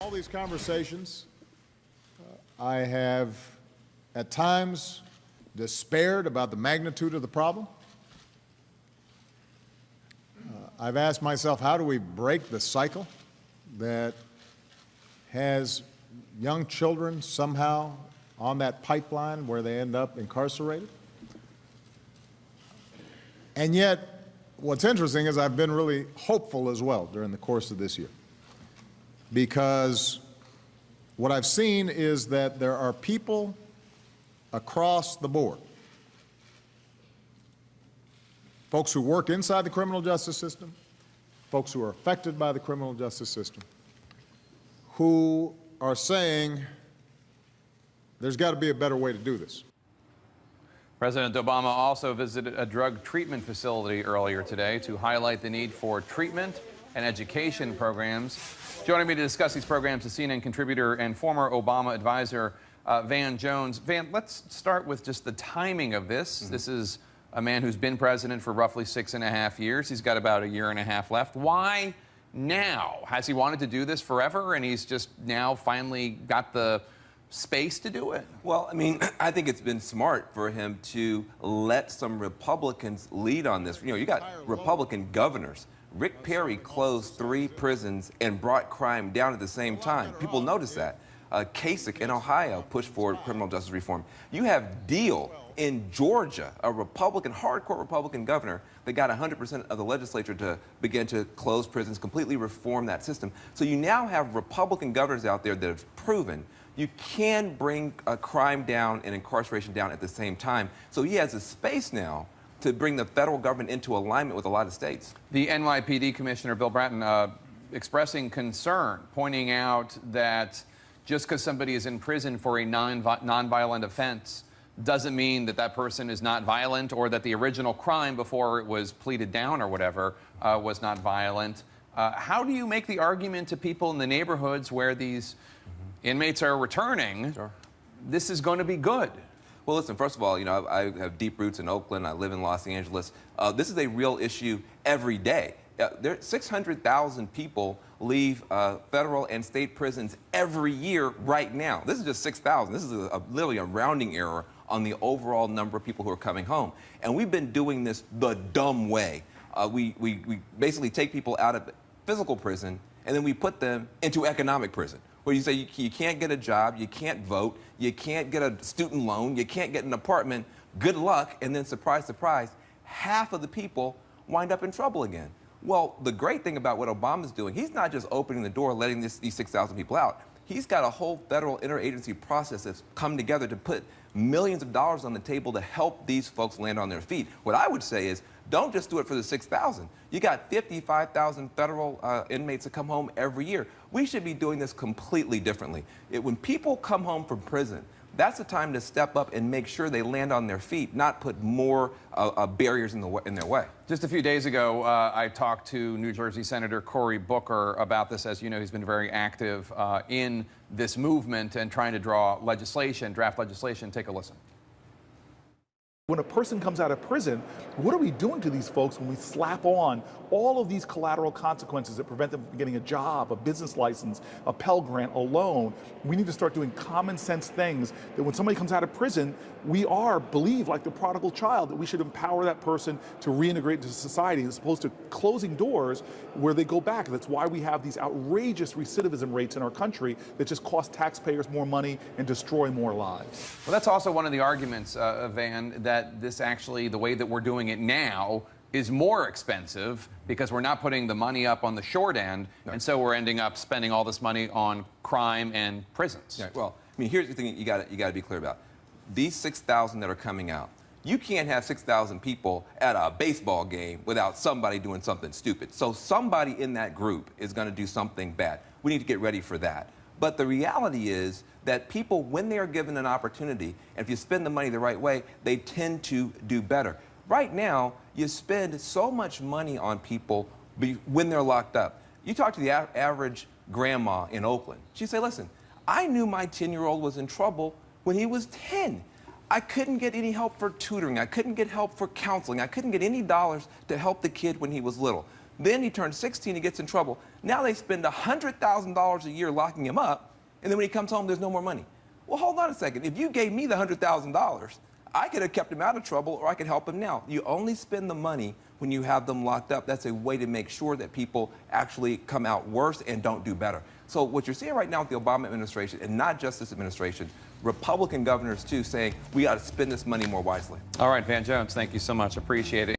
All these conversations, I have at times despaired about the magnitude of the problem. I've asked myself, how do we break the cycle that has young children somehow on that pipeline where they end up incarcerated? And yet, what's interesting is I've been really hopeful as well during the course of this year, because what I've seen is that there are people across the board, folks who work inside the criminal justice system, folks who are affected by the criminal justice system, who are saying there's got to be a better way to do this. President Obama also visited a drug treatment facility earlier today to highlight the need for treatment and education programs. Joining me to discuss these programs is CNN contributor and former Obama advisor Van Jones. Van, let's start with just the timing of this. This is a man who's been president for roughly 6.5 years. He's got about 1.5 years left. Why now? Has he wanted to do this forever and he's just now finally got the space to do it? Well, I mean, I think it's been smart for him to let some Republicans lead on this. You know, you got Republican governors. Rick Perry closed 3 prisons and brought crime down at the same time. People notice that. Kasich in Ohio pushed forward criminal justice reform. You have Deal in Georgia, a Republican, hardcore Republican governor that got 100% of the legislature to begin to close prisons, completely reform that system. So you now have Republican governors out there that have proven you can bring crime down and incarceration down at the same time. So he has a space now to bring the federal government into alignment with a lot of states. The NYPD Commissioner Bill Bratton expressing concern, pointing out that just because somebody is in prison for a non-violent offense doesn't mean that that person is not violent, or that the original crime before it was pleaded down or whatever was not violent. How do you make the argument to people in the neighborhoods where these inmates are returning, this is going to be good? Well, listen, first of all, you know, I have deep roots in Oakland. I live in Los Angeles. This is a real issue every day. 600,000 people leave federal and state prisons every year right now. This is just 6,000. This is literally a rounding error on the overall number of people who are coming home. And we've been doing this the dumb way. We basically take people out of physical prison and then we put them into economic prison, where you say you can't get a job, you can't vote, you can't get a student loan, you can't get an apartment, good luck, and then surprise, surprise, half of the people wind up in trouble again. Well, the great thing about what Obama's doing, he's not just opening the door, letting these 6,000 people out. He's got a whole federal interagency process that's come together to put millions of dollars on the table to help these folks land on their feet. What I would say is, don't just do it for the 6,000. You got 55,000 federal inmates that come home every year. We should be doing this completely differently. When people come home from prison, that's the time to step up and make sure they land on their feet, not put more barriers in their way. Just a few days ago, I talked to New Jersey Senator Cory Booker about this. As you know, he's been very active in this movement and trying to draft legislation. Take a listen. When a person comes out of prison, what are we doing to these folks when we slap on all of these collateral consequences that prevent them from getting a job, a business license, a Pell Grant, a loan? We need to start doing common sense things that when somebody comes out of prison, we believe like the prodigal child, that we should empower that person to reintegrate into society as opposed to closing doors where they go back. That's why we have these outrageous recidivism rates in our country that just cost taxpayers more money and destroy more lives. Well, that's also one of the arguments, Van, that this actually, the way that we're doing it now, is more expensive because we're not putting the money up on the short end, and so we're ending up spending all this money on crime and prisons. Yeah, well, I mean, here's the thing you got to be clear about. These 6,000 that are coming out, you can't have 6,000 people at a baseball game without somebody doing something stupid. So somebody in that group is going to do something bad. We need to get ready for that. But the reality is that people, when they are given an opportunity, and if you spend the money the right way, they tend to do better. Right now, you spend so much money on people when they're locked up. You talk to the average grandma in Oakland. She'd say, listen, I knew my 10-year-old was in trouble when he was 10. I couldn't get any help for tutoring. I couldn't get help for counseling. I couldn't get any dollars to help the kid when he was little. Then he turns 16 and gets in trouble. Now they spend $100,000 a year locking him up, and then when he comes home, there's no more money. Well, hold on a second. If you gave me the $100,000, I could have kept him out of trouble, or I could help him now. You only spend the money when you have them locked up. That's a way to make sure that people actually come out worse and don't do better. So what you're seeing right now with the Obama administration, and not just this administration, Republican governors too, saying we got to spend this money more wisely. All right, Van Jones, thank you so much. Appreciate it.